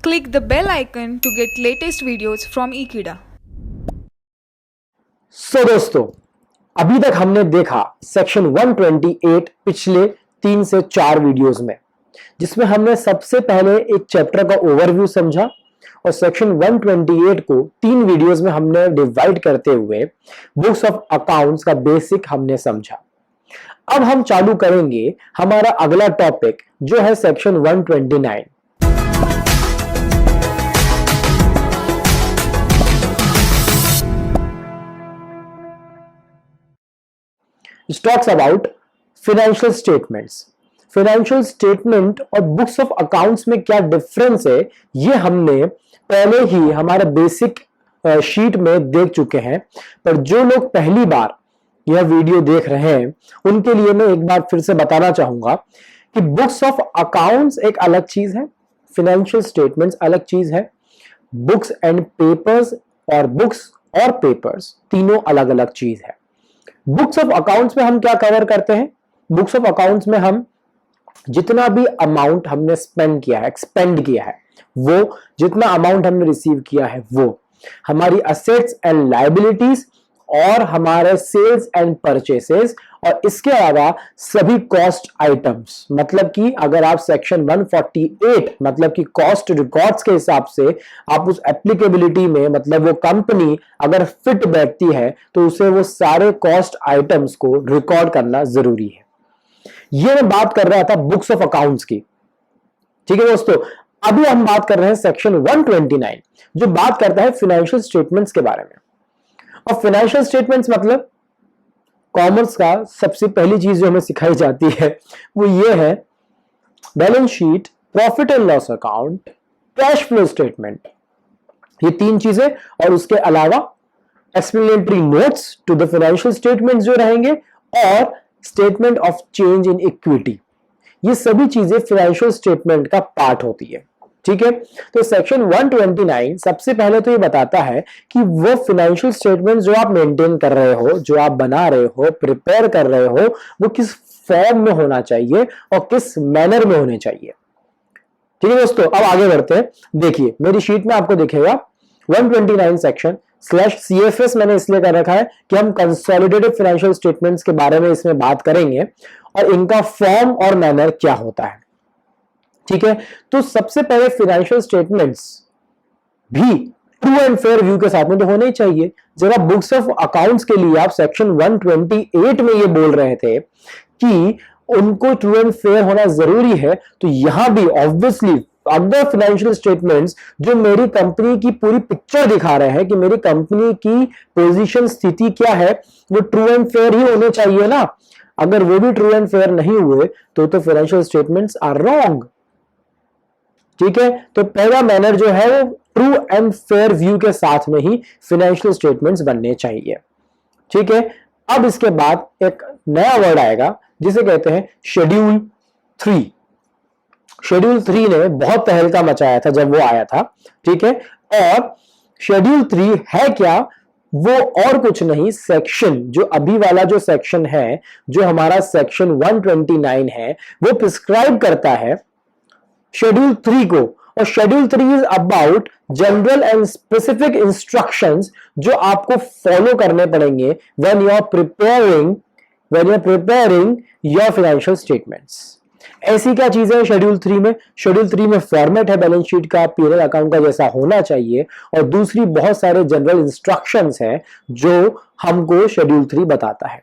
Click the bell icon to get latest videos from Ekeeda. सो दोस्तों, अभी तक हमने देखा सेक्शन 128 पिछले 3 से 4 वीडियोस में, जिसमें हमने सबसे पहले एक चैप्टर का ओवरव्यू समझा और सेक्शन 128 को 3 वीडियोस में हमने डिवाइड करते हुए बुक्स ऑफ अकाउंट्स का बेसिक हमने समझा। अब हम चालू करेंगे हमारा अगला टॉपिक जो है section 129। It talks about financial statements. Financial statement और बुक्स ऑफ अकाउंट्स में क्या डिफरेंस है, ये हमने पहले ही हमारे बेसिक शीट में देख चुके हैं। पर जो लोग पहली बार यह वीडियो देख रहे हैं उनके लिए मैं एक बार फिर से बताना चाहूंगा कि बुक्स ऑफ अकाउंट्स एक अलग चीज है, फाइनेंशियल स्टेटमेंट्स अलग चीज है। बुक्स एंड पेपर्स और बुक्स और पेपर्स तीनों अलग अलग चीज है। बुक्स ऑफ अकाउंट्स में हम क्या कवर करते हैं? बुक्स ऑफ अकाउंट्स में हम जितना भी अमाउंट हमने स्पेंड किया है, एक्सपेंड किया है, वो जितना अमाउंट हमने रिसीव किया है, वो हमारी असेट्स एंड लायबिलिटीज और हमारे सेल्स एंड परचेसेस और इसके अलावा सभी कॉस्ट आइटम्स। मतलब कि अगर आप सेक्शन 148 मतलब कि कॉस्ट रिकॉर्ड्स के हिसाब से आप उस एप्लीकेबिलिटी में, मतलब वो कंपनी अगर फिट बैठती है तो उसे वो सारे कॉस्ट आइटम्स को रिकॉर्ड करना जरूरी है। ये मैं बात कर रहा था बुक्स ऑफ अकाउंट्स की। ठीक है दोस्तों, अभी हम बात कर रहे हैं सेक्शन 129 जो बात करता है फाइनेंशियल स्टेटमेंट्स के बारे में। और फाइनेंशियल स्टेटमेंट्स मतलब कॉमर्स का सबसे पहली चीज जो हमें सिखाई जाती है वो ये है balance sheet, profit and loss account, cash flow statement. ये 3 चीजें और उसके अलावा explanatory notes to the financial statements जो रहेंगे और statement of change in equity. ये सभी चीजें फाइनेंशियल स्टेटमेंट का पार्ट होती है। ठीक है, तो सेक्शन 129 सबसे पहले तो ये बताता है कि वो फाइनेंशियल स्टेटमेंट जो आप मेंटेन कर रहे हो, जो आप बना रहे हो, प्रिपेयर कर रहे हो, वो किस फॉर्म में होना चाहिए और किस मैनर में होने चाहिए। ठीक है दोस्तों, अब आगे बढ़ते हैं। देखिए मेरी शीट में आपको दिखेगा 129 सेक्शन /CFS मैंने इसलिए कर रखा है कि हम कंसोलिडेटेड फाइनेंशियल स्टेटमेंट्स के बारे में इसमें बात करेंगे और इनका फॉर्म और मैनर क्या होता है। ठीक है, तो सबसे पहले फाइनेंशियल स्टेटमेंट्स भी ट्रू एंड फेयर व्यू के साथ में तो होने ही चाहिए। जब आप बुक्स ऑफ अकाउंट्स के लिए आप सेक्शन 128 में ये बोल रहे थे कि उनको ट्रू एंड फेयर होना जरूरी है, तो यहां भी ऑब्वियसली अदर फाइनेंशियल स्टेटमेंट्स जो मेरी कंपनी की पूरी पिक्चर दिखा रहे हैं कि मेरी कंपनी की पोजीशन, स्थिति क्या है, वो ट्रू एंड फेयर ही होने चाहिए ना। अगर वो भी ट्रू एंड फेयर नहीं हुए तो फाइनेंशियल स्टेटमेंट्स आर रॉन्ग। ठीक है, तो पहला मैनर जो है वो ट्रू एंड फेयर व्यू के साथ में ही फाइनेंशियल स्टेटमेंट्स बनने चाहिए। ठीक है, अब इसके बाद एक नया वर्ड आएगा जिसे कहते हैं शेड्यूल 3। शेड्यूल 3 ने बहुत तहलका मचाया था जब वो आया था। ठीक है, और शेड्यूल 3 है क्या? वो और कुछ नहीं, सेक्शन जो अभी वाला जो सेक्शन है, जो हमारा सेक्शन 129 है, वो प्रिस्क्राइब करता है शेड्यूल 3 को। और schedule 3 is about general and specific instructions जो आपको फॉलो करने पड़ेंगे when you are preparing your financial statements. ऐसी क्या चीजें हैं शेड्यूल 3 में? शेड्यूल 3 में फॉर्मेट है बैलेंस शीट का, P&L अकाउंट का जैसा होना चाहिए, और दूसरी बहुत सारे जनरल इंस्ट्रक्शंस हैं जो हमको शेड्यूल 3 बताता है।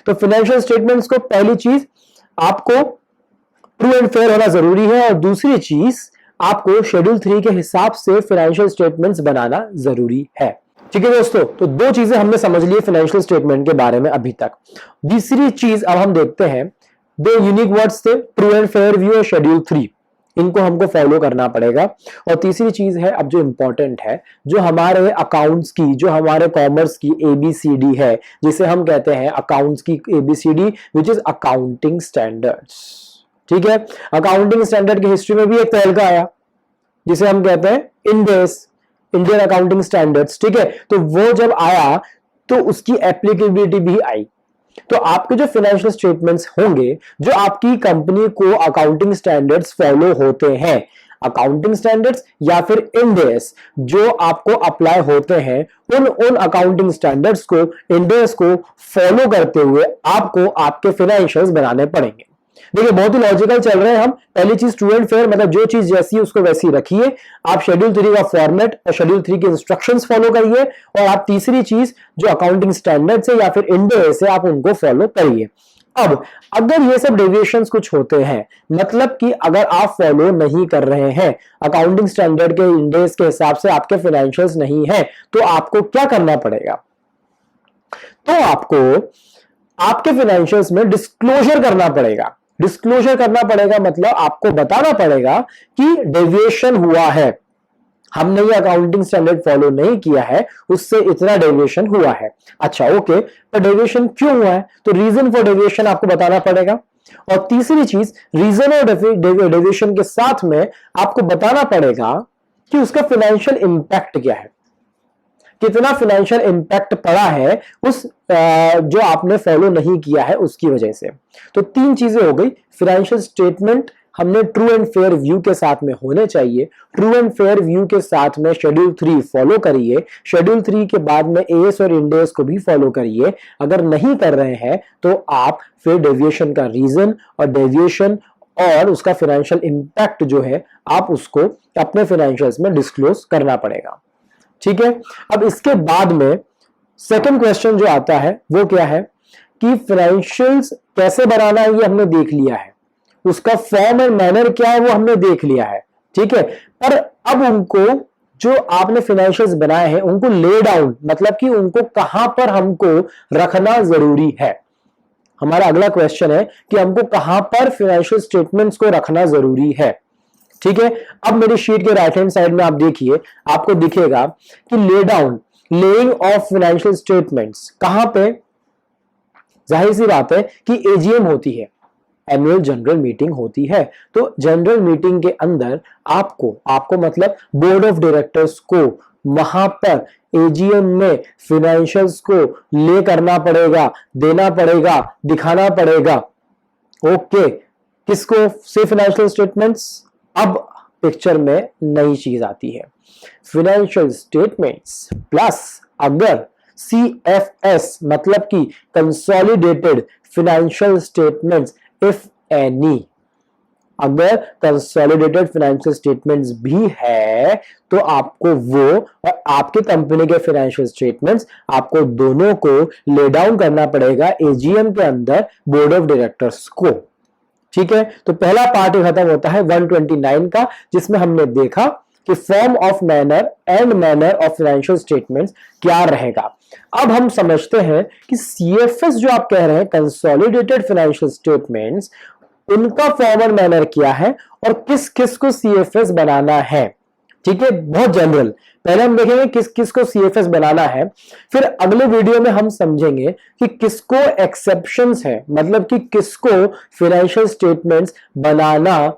तो फाइनेंशियल स्टेटमेंट्स को पहली चीज आपको ट्रू एंड फेयर होना जरूरी है, और दूसरी चीज आपको शेड्यूल 3 के हिसाब से फाइनेंशियल स्टेटमेंट्स बनाना जरूरी है। ठीक है दोस्तों, तो 2 चीजें हमने समझ ली फाइनेंशियल स्टेटमेंट के बारे में अभी तक। तीसरी चीज अब हम देखते हैं, 2 यूनिक वर्ड्स थे, ट्रू एंड फेयर व्यू और शेड्यूल 3। इनको हमको फॉलो करना पड़ेगा। और तीसरी चीज है अब जो इंपॉर्टेंट है, जो हमारे अकाउंट्स की, जो हमारे कॉमर्स की ABCD है, जिसे हम कहते हैं अकाउंट्स की ABCD, which is accounting standards. ठीक है, अकाउंटिंग स्टैंडर्ड की हिस्ट्री में भी एक तहलका आया जिसे हम कहते हैं इंडियन अकाउंटिंग स्टैंडर्ड्स। ठीक है, तो वो जब आया तो उसकी एप्लीकेबिलिटी भी आई। तो आपके जो फाइनेंशियल स्टेटमेंट्स होंगे, जो आपकी कंपनी को अकाउंटिंग स्टैंडर्ड्स फॉलो होते हैं, अकाउंटिंग स्टैंडर्ड्स या फिर इंड एस जो आपको अप्लाई होते हैं, उन अकाउंटिंग स्टैंडर्ड्स को, इंड एस को फॉलो करते हुए आपको आपके फाइनेंशियल्स बनाने पड़ेंगे। देखिए बहुत ही लॉजिकल चल रहे हैं हम। पहली चीज ट्रू एंड फेयर, मतलब जो चीज जैसी है उसको वैसी रखिए। आप शेड्यूल 3 का फॉर्मेट और शेड्यूल 3 के इंस्ट्रक्शंस फॉलो करिए, और आप तीसरी चीज जो अकाउंटिंग स्टैंडर्ड्स है या फिर इंड एस है आप उनको फॉलो करिए। अब अगर ये सब डेविएशंस कुछ होते हैं, मतलब कि अगर आप फॉलो नहीं कर रहे हैं अकाउंटिंग स्टैंडर्ड के, इंड एस के हिसाब से आपके फाइनेंशियल्स नहीं है, तो आपको क्या करना पड़ेगा? तो आपको आपके फाइनेंशियल्स में डिस्क्लोजर करना पड़ेगा। डिस्क्लोजर करना पड़ेगा मतलब आपको बताना पड़ेगा कि डेविएशन हुआ है, हमने ये अकाउंटिंग स्टैंडर्ड फॉलो नहीं किया है, उससे इतना डेविएशन हुआ है। अच्छा ओके, पर डेविएशन क्यों हुआ है? तो रीजन फॉर डेविएशन आपको बताना पड़ेगा। और तीसरी चीज, रीजन और डेविएशन के साथ में आपको बताना पड़ेगा कि उसका फाइनेंशियल इंपैक्ट क्या है, कितना फाइनेंशियल इंपैक्ट पड़ा है उस जो आपने फॉलो नहीं किया है उसकी वजह से। तो तीन चीजें हो गई। फाइनेंशियल स्टेटमेंट हमने ट्रू एंड फेयर व्यू के साथ में होने चाहिए। ट्रू एंड फेयर व्यू के साथ में शेड्यूल 3 फॉलो करिए। शेड्यूल 3 के बाद में एएस और इंड एस को भी फॉलो करिए। अगर नहीं कर रहे हैं तो आप फिर डेविएशन का रीजन और डेविएशन और उसका फाइनेंशियल इंपैक्ट जो है आप उसको अपने फाइनेंशियल्स में डिस्क्लोज करना पड़ेगा। ठीक है, अब इसके बाद में सेकंड क्वेश्चन जो आता है वो क्या है कि फाइनेंशियल्स कैसे बनाना है ये हमने देख लिया है, उसका फॉर्म एंड मैनर क्या है वो हमने देख लिया है। ठीक है, पर अब उनको जो आपने फाइनेंशियल्स बनाए हैं उनको ले डाउन, मतलब कि उनको कहां पर हमको रखना जरूरी है। हमारा अगला क्वेश्चन है कि हमको कहां पर फाइनेंशियल स्टेटमेंट्स को रखना जरूरी है। ठीक है, अब मेरी शीट के राइट हैंड साइड में आप देखिए, आपको दिखेगा कि lay down, laying of financial statements कहां पे? जाहिर सी बात है कि एजीएम होती है, एनुअल जनरल मीटिंग होती है। तो जनरल मीटिंग के अंदर आपको मतलब बोर्ड ऑफ डायरेक्टर्स को वहां पर एजीएम में फाइनेंशियल्स को ले करना पड़ेगा, देना पड़ेगा, दिखाना पड़ेगा। ओके, किसको? से फाइनेंशियल स्टेटमेंट्स। अब पिक्चर में नई चीज आती है, फाइनेंशियल स्टेटमेंट्स प्लस अगर सीएफएस मतलब कि consolidated financial statements if any, अगर कंसोलिडेटेड फाइनेंशियल स्टेटमेंट्स भी है तो आपको वो और आपके कंपनी के फाइनेंशियल स्टेटमेंट्स आपको दोनों को ले डाउन करना पड़ेगा एजीएम के अंदर बोर्ड ऑफ डायरेक्टर्स को। ठीक है, तो पहला पार्ट खत्म होता है 129 का, जिसमें हमने देखा कि form of manner and manner of financial statements क्या रहेगा। अब हम समझते हैं कि सीएफएस जो आप कह रहे हैं कंसोलिडेटेड फाइनेंशियल स्टेटमेंट्स, उनका फॉर्म एंड मैनर क्या है और किस किस को सीएफएस बनाना है। ठीक है, बहुत जनरल। पहले हम देखेंगे किस किस को सीएफएस बनाना है, फिर अगले वीडियो में हम समझेंगे कि किसको एक्सेप्शंस है, मतलब कि किसको फाइनेंशियल स्टेटमेंट्स बनाना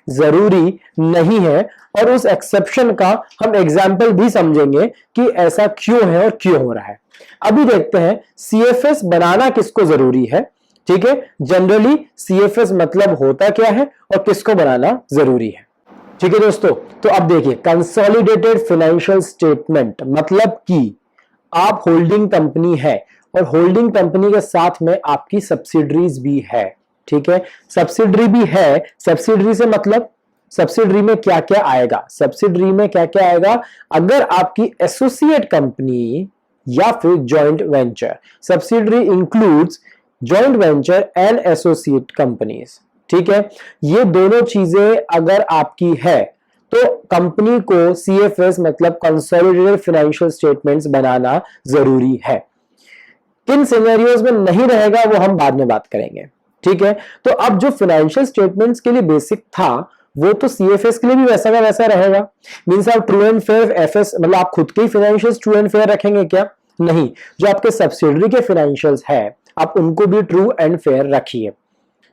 जरूरी नहीं है, और उस एक्सेप्शन का हम एग्जाम्पल भी समझेंगे कि ऐसा क्यों है और क्यों हो रहा है। अभी देखते हैं सीएफएस बनाना किसको जरूरी है। ठीक है, जनरली सीएफएस मतलब होता क्या है और किसको बनाना जरूरी है। ठीक है दोस्तों, तो अब देखिए कंसोलिडेटेड फाइनेंशियल स्टेटमेंट मतलब कि आप होल्डिंग कंपनी है और होल्डिंग कंपनी के साथ में आपकी सब्सिडरीज भी है। ठीक है, सब्सिडरी भी है। सब्सिडरी से मतलब सब्सिडरी में क्या क्या आएगा? सब्सिडरी में क्या क्या आएगा? अगर आपकी एसोसिएट कंपनी या फिर joint venture, subsidiary includes joint venture and associate companies. ठीक है, ये दोनों चीजें अगर आपकी है तो कंपनी को सीएफएस मतलब कंसोलिडेटेड फाइनेंशियल स्टेटमेंट्स बनाना जरूरी है। किन सिनेरियोज में नहीं रहेगा वो हम बाद में बात करेंगे। ठीक है, तो अब जो फाइनेंशियल स्टेटमेंट्स के लिए बेसिक था वो तो सीएफएस के लिए भी वैसा का वैसा रहेगा। मींस आप ट्रू एंड फेयर एफएस मतलब आप खुद के ही फाइनेंशियल्स ट्रू एंड फेयर रखेंगे क्या? नहीं, जो आपके सब्सिडरी के फाइनेंशियल्स है आप उनको भी ट्रू एंड फेयर रखिए।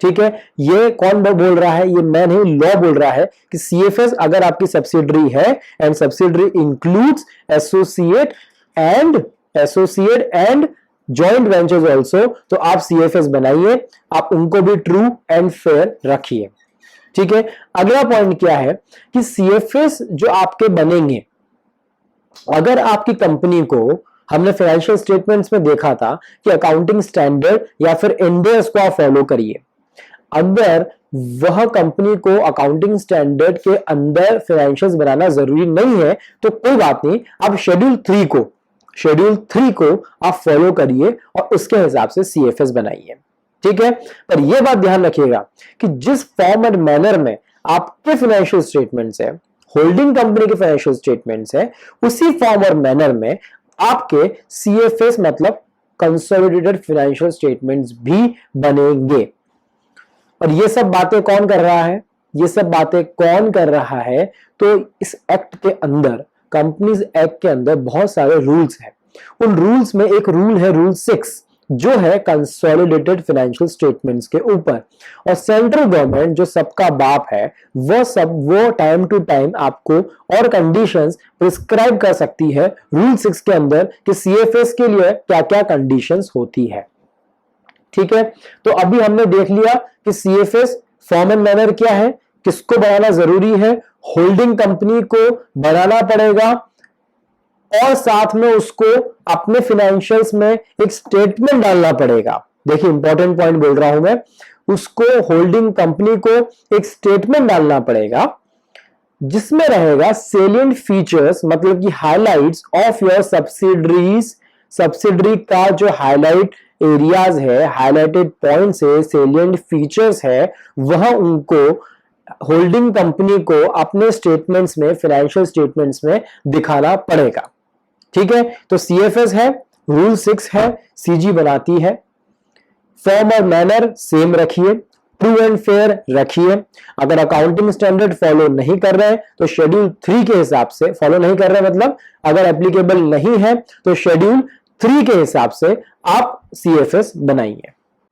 ठीक है, ये कौन बोल रहा है? ये मैं नहीं, लॉ बोल रहा है कि सीएफएस अगर आपकी सब्सिडरी है and subsidiary includes associate and joint ventures also, तो आप सीएफएस बनाइए, आप उनको भी ट्रू एंड फेयर रखिए। ठीक है। अगला पॉइंट क्या है कि सीएफएस जो आपके बनेंगे, अगर आपकी कंपनी को, हमने फाइनेंशियल स्टेटमेंट्स में देखा था कि अकाउंटिंग स्टैंडर्ड या फिर इंडेक्स को आप फॉलो करिए, अगर वह कंपनी को अकाउंटिंग स्टैंडर्ड के अंदर फाइनेंशियल्स बनाना जरूरी नहीं है तो कोई बात नहीं, आप शेड्यूल 3 को आप फॉलो करिए और उसके हिसाब से सीएफएस बनाइए, ठीक है। पर यह बात ध्यान रखिएगा कि जिस फॉर्म एंड मैनर में आपके फाइनेंशियल स्टेटमेंट्स है, होल्डिंग कंपनी के फाइनेंशियल स्टेटमेंट्स है, उसी फॉर्म और मैनर में आपके सीएफएस मतलब कंसोलिडेटेड फाइनेंशियल स्टेटमेंट्स भी बनेंगे। और ये सब बातें कौन कर रहा है, तो इस एक्ट के अंदर, कंपनीज एक्ट के अंदर बहुत सारे रूल्स हैं। उन रूल्स में एक रूल है रूल 6 जो है कंसोलिडेटेड फाइनेंशियल स्टेटमेंट्स के ऊपर। और सेंट्रल गवर्नमेंट जो सबका बाप है वो टाइम टू टाइम आपको और कंडीशंस प्रिस्क्राइब कर सकती है रूल 6 के अंदर कि सीएफएस के लिए क्या क्या कंडीशंस होती है, ठीक है। तो अभी हमने देख लिया कि सीएफएस फॉर्म एंड मैनर क्या है, किसको बनाना जरूरी है, होल्डिंग कंपनी को बनाना पड़ेगा और साथ में उसको अपने फाइनेंशियल्स में एक स्टेटमेंट डालना पड़ेगा। देखिए इंपॉर्टेंट पॉइंट बोल रहा हूं मैं, उसको होल्डिंग कंपनी को एक स्टेटमेंट डालना पड़ेगा जिसमें रहेगा सेलिएंट फीचर्स, मतलब कि highlights of your subsidiaries, subsidiary का जो हाईलाइट एरियाज है, हाईलाइटेड पॉइंट्स है, सेलिएंट फीचर्स है, वह उनको होल्डिंग कंपनी को अपने स्टेटमेंट्स में, फाइनेंशियल स्टेटमेंट्स में दिखाना पड़ेगा, ठीक है। तो सीएफएस है, रूल 6 है, सीजी बनाती है। फॉर्म और मैनर सेम रखिए, ट्रू एंड फेयर रखिए। अगर अकाउंटिंग स्टैंडर्ड फॉलो नहीं कर रहे हैं तो शेड्यूल 3 के हिसाब से फॉलो नहीं कर रहे हैं, मतलब अगर एप्लीकेबल नहीं है तो शेड्यूल 3 के हिसाब से आप सीएफएस बनाइए,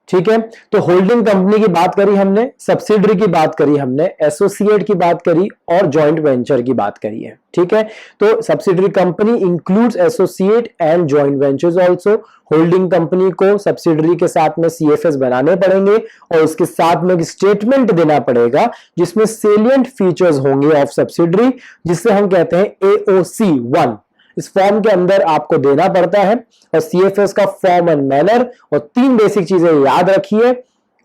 ठीक है। तो होल्डिंग कंपनी की बात करी हमने, सब्सिडरी की बात करी हमने, एसोसिएट की बात करी और जॉइंट वेंचर की बात करी है, ठीक है। तो subsidiary company includes associate and joint ventures also. Holding company को सब्सिडरी के साथ में सीएफएस बनाने पड़ेंगे और उसके साथ में एक स्टेटमेंट देना पड़ेगा जिसमें सेलिएंट फीचर्स होंगे ऑफ सब्सिडरी, जिससे हम कहते हैं एओसी 1। इस फॉर्म के अंदर आपको देना पड़ता है। और सीएफएस का फॉर्म एंड मैनर और 3 बेसिक चीजें याद रखिए।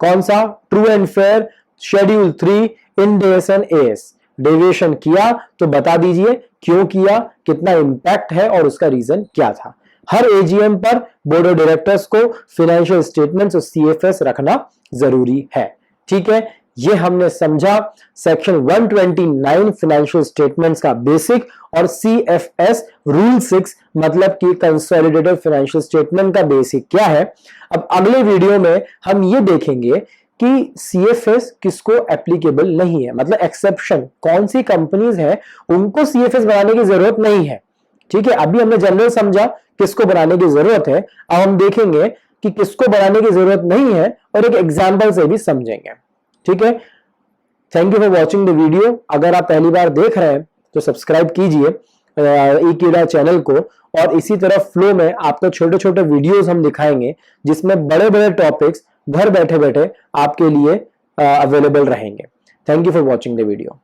कौन सा? True and fair, schedule 3, Ind AS and AS. Deviation किया तो बता दीजिए क्यों किया, कितना इंपैक्ट है और उसका रीजन क्या था। हर एजीएम पर बोर्ड ऑफ डायरेक्टर्स को फाइनेंशियल स्टेटमेंट्स और सीएफएस रखना जरूरी है, ठीक है। ये हमने समझा सेक्शन 129 फाइनेंशियल स्टेटमेंट्स का बेसिक और सीएफएस रूल 6 मतलब कि कंसोलिडेटेड फाइनेंशियल स्टेटमेंट का बेसिक क्या है। अब अगले वीडियो में हम ये देखेंगे कि सीएफएस किसको एप्लीकेबल नहीं है, मतलब एक्सेप्शन कौन सी कंपनीज है उनको सीएफएस बनाने की जरूरत नहीं है, ठीक है। अभी हमने जनरल समझा किसको बनाने की जरूरत है, अब हम देखेंगे कि किसको बनाने की जरूरत नहीं है और एक एग्जाम्पल से भी समझेंगे, ठीक है। Thank you for watching the video. अगर आप पहली बार देख रहे हैं तो सब्सक्राइब कीजिए ईकीडा चैनल को, और इसी तरह फ्लो में आपको छोटे छोटे वीडियोस हम दिखाएंगे जिसमें बड़े बड़े टॉपिक्स घर बैठे बैठे आपके लिए अवेलेबल रहेंगे। Thank you for watching the video.